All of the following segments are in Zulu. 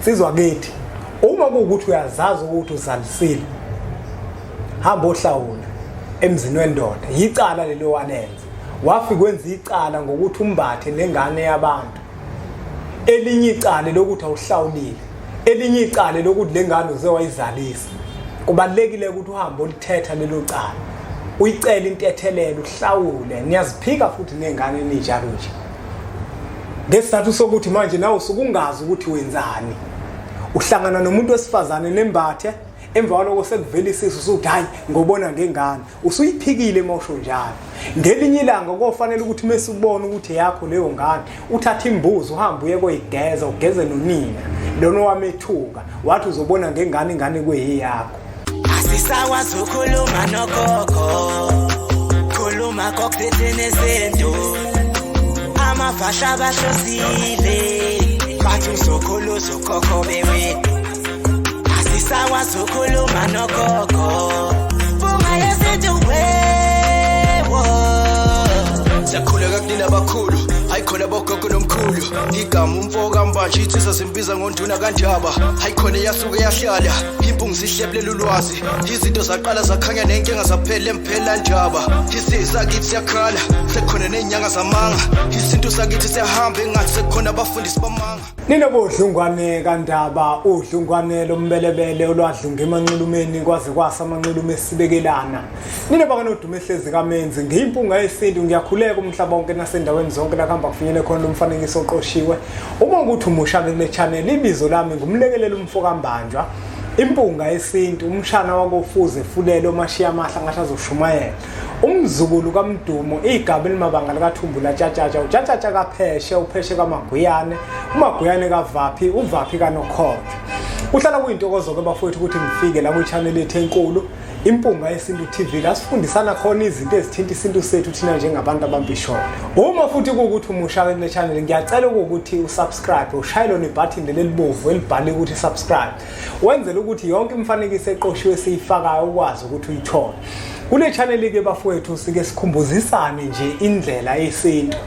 Sizwa kithi uma kuukuthi uyazazi ukuthi uzalisile hamba ohlawula emzini wendoda yicala lelo walenza wafika wenza icala ngokuthi umbathe nengane yabantu elinye icala lokuthi awuhlawulile elinye icala lokuthi lengane uze wayizalisa kubalekile ukuthi uhambe olithetha lelo cala uyicela intethelelo uhlawule niyaziphika futhi nengane ninjalo nje ngesizathu sokuthi manje nawe usukungazi ukuthi wenzani uhlangana nomuntu wesifazane nembathe emva kwaloko sekuvela isisu usuthi hayi ngobona ngengane usuyiphikile mawusho njalo ngelinye ilanga kofanele ukuthi mase ubone ukuthi yakho leyo ngane uthatha imbuzi uhambe uye koyigeza ugeze nonina lona wamethuka wathi uzobona ngengane ingane kweyakho asisakwazi ukukhuluma nogogo khuluma kokuphethe nezinto amafasha bahlosile bathi usokhuluza ugogo bewethu asisakwazi ukukhuluma nogogo bunga yezinto wewo siyakhuleka kunina abakhulu hayikhona bogogo nomkhulu igama umfoka mbanje itsisa simbiza ngonduna kanjaba hayikhona yasuke yahlala impungu sihlebelela ulwazi izinto zaqala zakhanya nenkinga zaphela emphela njaba isisa kithi siyakhala sekhona nenyanga zamanga izinto sakithi siyahamba engathi sekhona abafundisi bamanga ninobodlungwane kandaba udlungwane lombelebele olwadlunga emanxulumeni kwaze kwasa amanxulume esibekelana ninoba nodumo ehlezi kamenzi ngimpunga yesintu ngiyakhuleka umhlaba wonke nasendaweni zonke la hamba kufinyele khona umfanekiso oqoshiwe uma ukuthi umusha kule channel ibizo lami ngumlekelelo umfoka mbanjwa impunga yesintu umshana wakofuze fulele omashiya amahla ngathi azoshumayela umzukulu kaMdumo igaba elimabanga likaThumbula Tshatatsha uTshatatsha kaPheshe uPheshe kaMaguyane uMaguyane kaVaphi uVaphi kaNokhojo uhlala kuyintokozo ke bafowethu ukuthi ngifike la ku channel yethu enkulu impunga yesintu TV la sifundisana khona izinto ezithinta isintu sethu thina njengabantu abambisho uma futhi ukuthi umusha kule channel ngiyacela ukuthi usubscribe ushayele le button lelibovu elibhale ukuthi subscribe wenzele ukuthi yonke imfanekiso eqoshiwe siyifakayo ukwazi ukuthi uyithole kule channel ke bafowethu sike sikhumbuzisane nje indlela yesintu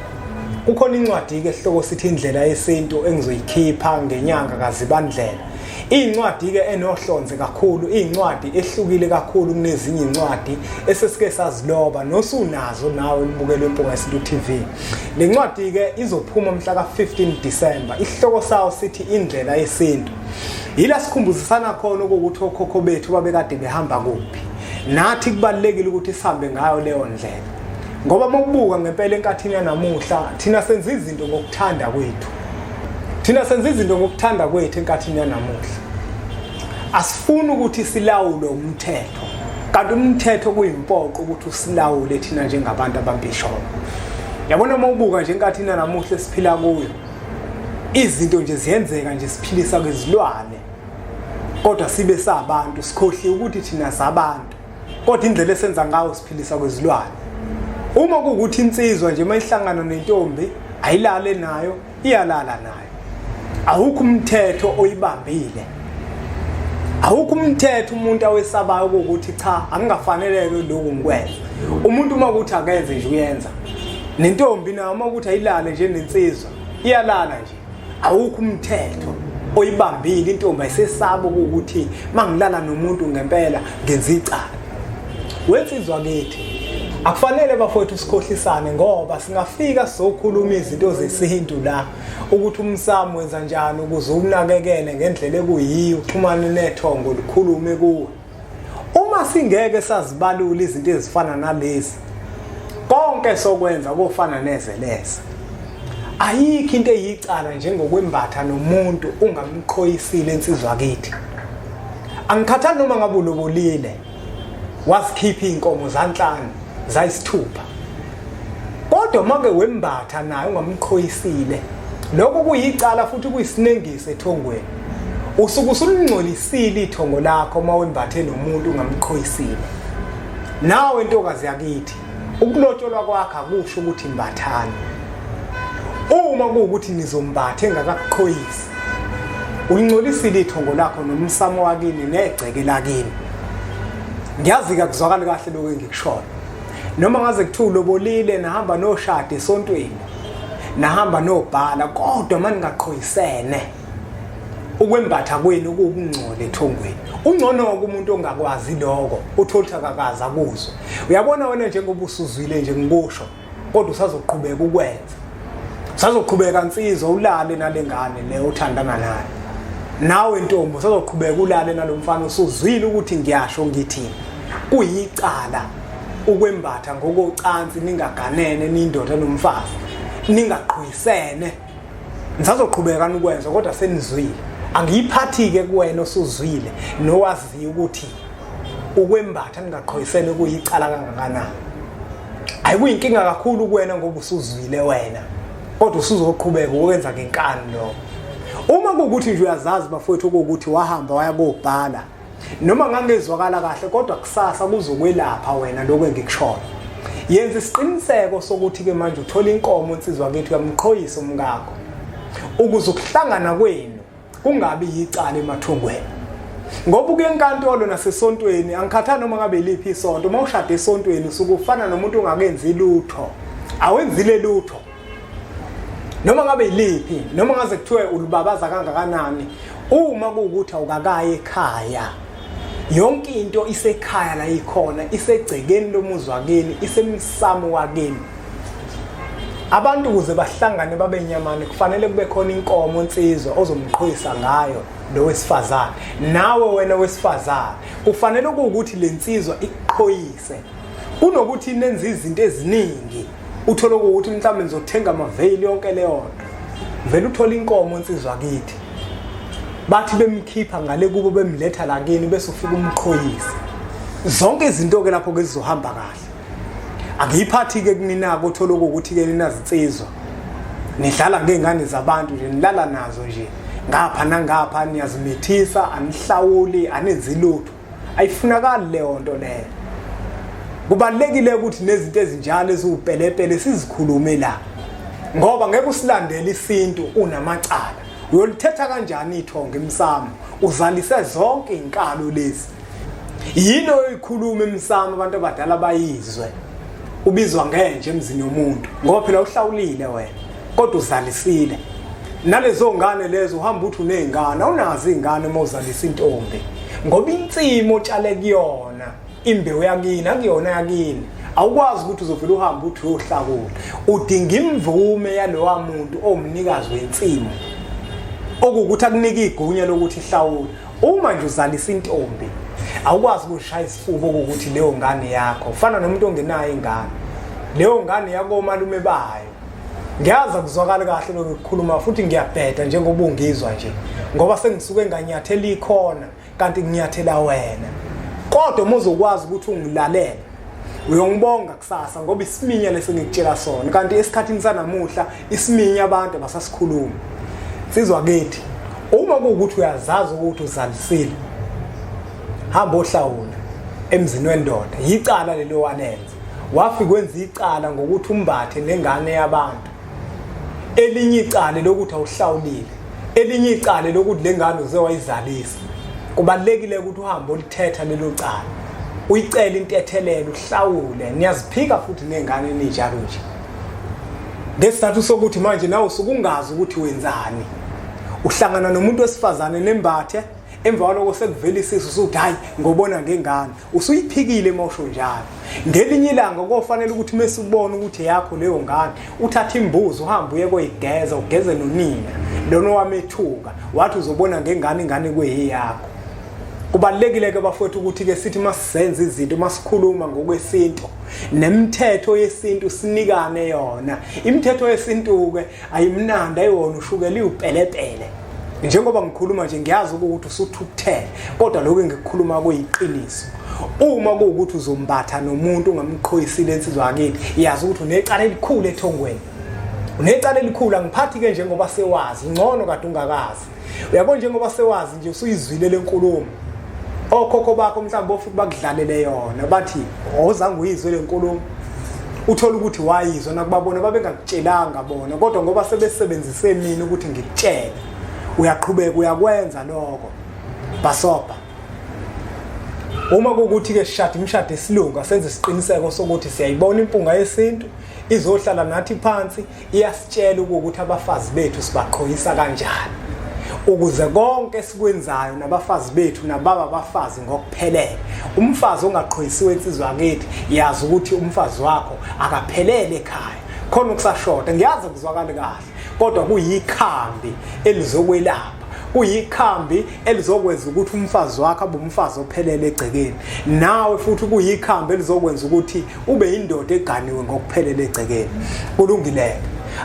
kukhona incwadi ke esihloko sithi indlela yesintu engizoyikhipha ngenyanga kaZibandlela incwadi ke enohlonze kakhulu incwadi ehlukile kakhulu kunezinye incwadi esesike saziloba nosunazo nawe ubukele impunga yesintu TV le ncwadi ke izophuma mhla ka15 December isihloko sawo sithi indlela yesintu yila sikhumbuzisana khona ukuthi okhokho bethu babekade behamba kuphi nathi kubalekile ukuthi sihambe ngayo leyo ndlela ngoba mokubuka ngempela enkathini yanamuhla thina senza izinto ngokuthanda kwethu enkathini yanamuhla asifuni ukuthi silawule umthetho kanti umthetho kuyimpoqo ukuthi usilawule thina njengabantu abambisho yabona mokubuka nje enkathini yanamuhla siphila kuyo izinto nje ziyenzeka nje siphilisa kwezilwane kodwa sibe sabantu sikhohli ukuthi thina sabantu kodwa indlela esenza ngayo siphilisa kwezilwane uma kuukuthi insizwa nje mayihlangana nentombi ayilale nayo iyalala nayo awukho umthetho oyibambile awukho umthetho umuntu awesabayo ukuthi cha angingafaneleke lokho ngikwenza umuntu uma ukuthi akenze nje uyenza nentombi nayo uma ukuthi ayilale nje nensizwa iyalala nje awukho umthetho oyibambile intombi ayisesaba ukuthi mangilala nomuntu ngempela ngenza icala wensizwa kithi akufanele bafowethu sikhohlisane ngoba singafika sizokhuluma izinto zesintu la ukuthi umsamo wenza njani ukuze unakekele ngendlela ekuyiyo uxhumane nethongo likhulume kuwe uma singeke sazibalula izinto ezifana nalezi konke sokwenza kofana nezeleza ayikho into eyicala njengokwembatha nomuntu ungamqhoyisile insizwa kithi angikhathali noma ngabe ulobolile wasikhipha inkomo zanhlanu zayisithupha kodwa make wembatha naye ungamqhoyisile lokho kuyicala futhi kuyisinengise ethongweni usuku usulingcolisile ithongo lakho mawembathe nomuntu ungamqhoyisile nawe ntokazi yakithi ukulotsholwa kwakhe akusho ukuthi imbathane uma kuukuthi nizombathe engakakuqhoyisi ulingcolisile ithongo lakho nomsamo wakini negceke lakini ngiyazi ke kuzwakala kahle lokho engikushoyo noma ngaze kuthiwa ulobolile nahamba noshade esontweni nahamba nobhala kodwa manje ngaqhoyisene ukwembatha kwenu kubungcole ethongweni ungcono umuntu ongakwazi lokho utholitha kakaza kuzo uyabona wena njengoba usuzwile nje ngikusho kodwa usazoqhubeka ukwenza usazoqhubeka insizwa ulale nalengane le uthandana nayo nawe ntombi usazoqhubeka ulale nalomfana usuzwile ukuthi ngiyasho ngithini kuyicala ukwembatha ngokocansi ningaganene nindoda nomfazi ningaqhuyisene nisazoqhubeka ukwenza kodwa senizwile angiyiphathi-ke kuwena osuzwile nowaziyo ukuthi ukwembatha ningaqhuyisene kuyicala kangakanani ayikuyinkinga kakhulu kuwena ngoba usuzwile wena kodwa usuzoqhubeka ukwenza ngenkani lokho uma kuwukuthi nje uyazazi bafowethu ukuthi wahamba waya kobhala noma ngangezwakala kahle kodwa kusasa kuzokwelapha wena lokho engikushoyo yenza isiqiniseko sokuthi ke manje uthola inkomo insizwa kethu yamqhoyisa umngakho ukuze ukuhlangana kwenu kungabi yicala emathongweni ngoba kuye enkantolo nasesontweni angikhathana noma ngabe liphi isonto uma ushada esontweni usukufana nomuntu ongakenzi lutho awenzile lutho noma ngabe iliphi noma ngaze kuthiwe ulibabaza kangakanani uma kuwukuthi awukakaye ekhaya yonke into isekhaya la ikhona isegcekeni lomuzi wakini isemsamo wakini abantu ukuze bahlangane babe nyamane kufanele kube khona inkomo insizwa ozomqhoyisa ngayo lo wesifazane nawe wena wesifazane kufanele ukuthi lensizwa iqhoyise kunokuthi nenze izinto eziningi uthole ukuthi mhlawumbe nizothenga amaveli yonke leyo nto vele uthola inkomo insizwa kithi bathi bemkhipha ngale kubo bemletha la kini bese ufika umqhoyisa zonke izinto ke lapho ke zizohamba kahle akuyiphathi ke kuninako uthola ukuthi ke ninazinsizwa nidlala ngengane zabantu nje nilala nazo nje ngapha nangapha niyazimithisa anihlawuli anenzi lutho ayifunakali leyo nto leyo kubalekile ukuthi nezinto ezinjalo eziwupelepele sizikhulume la ngoba ngeke usilandele isintu unamacala uyolithetha kanjani ithonga emsamo uzalise zonke inkalo lezi yini oyikhuluma emsamo abantu abadala bayizwe ubizwa ngenje emzini womuntu ngoba phela uhlawulile wena kodwa uzalisile nalezo ngane lezo uhamba uthi unezingane awunazi izingane uma uzalisa intombi ngoba insimo otshale kuyona imbewu yakini akuyona yakini awukwazi ukuthi uzovela uhambe uthi uyohlakula udinga imvume yalowa muntu omnikazi wensimo okukuthi akunika igunya lokuthi ihlawule uma nje uzalisa intombi awukwazi ukushaya isifuba ukuthi leyo ngane yakho ufana nomuntu ongenayo ingane leyo ngane yakho malume bayo ngiyaza kuzwakala kahle lokukhuluma futhi ngiyabheda njengoba ungizwa nje ngoba sengisuke nganyathela ikhona kanti nginyathela wena kodwa uma uzokwazi ukuthi ungilalela uyongibonga kusasa ngoba isiminya lesengikutshela sona kanti esikhathini sanamuhla isiminya abantu abasasikhuluma sizwa kithi uma kuwukuthi uyazazi ukuthi uzalisile hamba ohlawula emzini wendoda yicala lelo walenza wafika kwenza icala ngokuthi umbathe nengane yabantu elinye icala lokuthi awuhlawulile elinye icala lokuthi lengane uzewayizalisa kubalekile ukuthi uhambe olithetha lelo cala uyicela intethelelo uhlawule niyaziphika futhi nengane enijalo nje ngesizathu sokuthi manje nawe usukungazi ukuthi wenzani uhlangana nomuntu wesifazane nembathe emva kwaloko sekuvela isisu usuthi hayi ngobona ngengane usuyiphikile mosho njalo ngelinye ilanga kofanele ukuthi mase ubone ukuthi yakho leyo ngane uthatha imbuzi uhambe uye koyigeza ugeze nonina lona wamethuka wathi uzobona ngengane ingane kweyakho kubalekile ke bafowethu ukuthi ke sithi masizenza izinto masikhuluma ngokwesintu nemithetho yesintu sinikane yona imithetho yesintu ke ayimnandi ayona ushukela upelepele njengoba ngikhuluma nje ngiyazi ukuthi usuthukuthele kodwa lokho engikukhuluma kuyiqiniso uma kuwukuthi uzombatha nomuntu ungamqhoyisile insizwa yakini iyazi ukuthi unecala elikhulu ethongweni unecala elikhulu angiphathi ke njengoba sewazi ngcono kade ungakazi uyabona njengoba sewazi nje usuyizwile lenkulumo okhokho bakho mhlawumbe ofuthi bakudlalele yona bathi ozange uyizwe lenkulumo uthola ukuthi wayizwa nakubabona babengakutshelanga bona kodwa ngoba sebesebenzise mina ukuthi ngikutshele uyaqhubeka uyakwenza lokho basopa uma kukuthi ke shada imshado esilunga senze isiqiniseko sokuthi siyayibona impunga yesintu izohlala nathi phansi iyasitshela ukuthi abafazi bethu sibaqhoyisa kanjani ukuze konke esikwenzayo nabafazi bethu nababa abafazi ngokuphelele. Umfazi ongaqhoyisiwe insizwa yakithi yazi ukuthi umfazi wakho akaphelele ekhaya khona ukusashota. Ngiyazi kuzwakala kahle kodwa kuyikhambi elizokwelapha, kuyikhambi elizokwenza ukuthi umfazi wakho abe umfazi ophelele egcekeni, nawe futhi kuyikhambi elizokwenza ukuthi ube indoda eganiwe ngokuphelele egcekeni. Kulungile.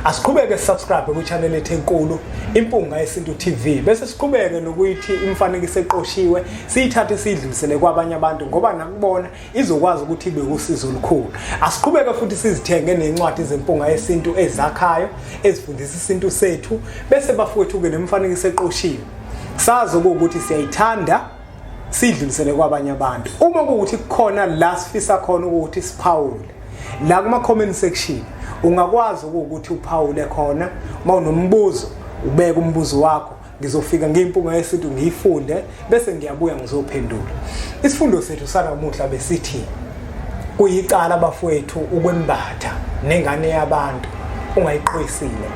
Asiqhubeke subscribe ku channel ethu enkulu Impunga Yesintu TV bese siqhubeke nokuyithi imfanekiso eqoshiwe siyithathe sidlulisele kwabanye abantu ngoba nakubona izokwazi ukuthi ibe usizo olukhulu. Asiqhubeke futhi sizithenge nencwadi zempunga yesintu ezakhayo ezifundisa isintu sethu bese bafowethu ke nemfanekiso eqoshiwe sazi ukuthi siyayithanda sidlulisele kwabanye abantu. Uma kuuthi kukhona la sifisa khona ukuthi siphawule la kuma comment section ungakwazi ukuthi uphawule khona mawunombuzo ubeke umbuzo wakho ngizofika ngeimpunga yesintu ngiyifunde bese ngiyabuya ngizophendula. Isifundo sethu sanamuhla besithi kuyicala bafowethu ukwembatha nengane yabantu ungayiqhoyisile.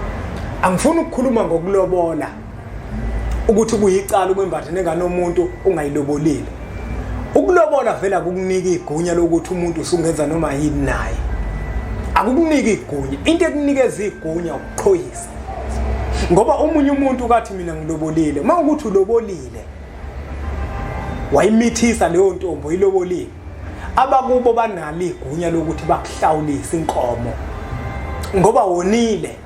Angifuni ukukhuluma ngokulobola ukuthi kuyicala ukwembatha nengane yomuntu ungayilobolile. Ukulobola vela kukunika igunya lokuthi umuntu usungenza noma yini naye. Akukuniki igunya, into ekunikeza igunya ukuqhoyisa. Ngoba umunye umuntu kathi mina ngilobolile, mawukuthi ulobolile wayimithisa leyo ntombi oyilobolile, abakubo banalo igunya lokuthi bakuhlawulise inkomo. Ngoba wonile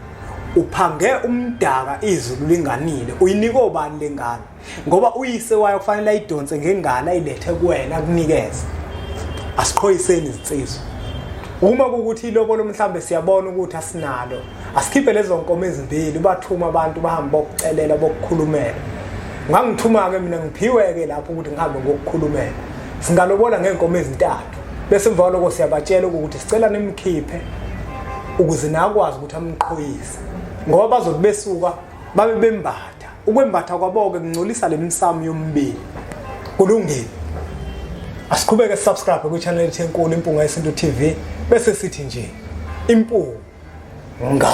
uphange umdaka izulu linganile, uyinika obani lengane ngoba uyise wayo kufanele ayidonse ngengane ayilethe kuwena akunikeze. Asiqhoyiseni izinsizwa. Uma kuuthi ilobolo mhlambe siyabona ukuthi asinalo, asikhiphe lezo nkomo ezimbili bathuma abantu bahamba bokucelela bokukhulumela. Ngangithuma ke mina ngiphiwe ke lapho ukuthi ngihambe ngokukhulumela. Singalobola ngenkomo ezintathu bese emva lokho siyabatshela ukuthi sicela nimkhiphe ukuze nakwazi ukuthi amqhoyise ngoba bazobe besuka babe bembatha. Ukwembatha kwaboke kungcolisa lemisamo yombili. Kulungile. Asiqhubeke subscribe ku channel ethu enkulu Impunga Yesintu TV bese sithi nje impunga.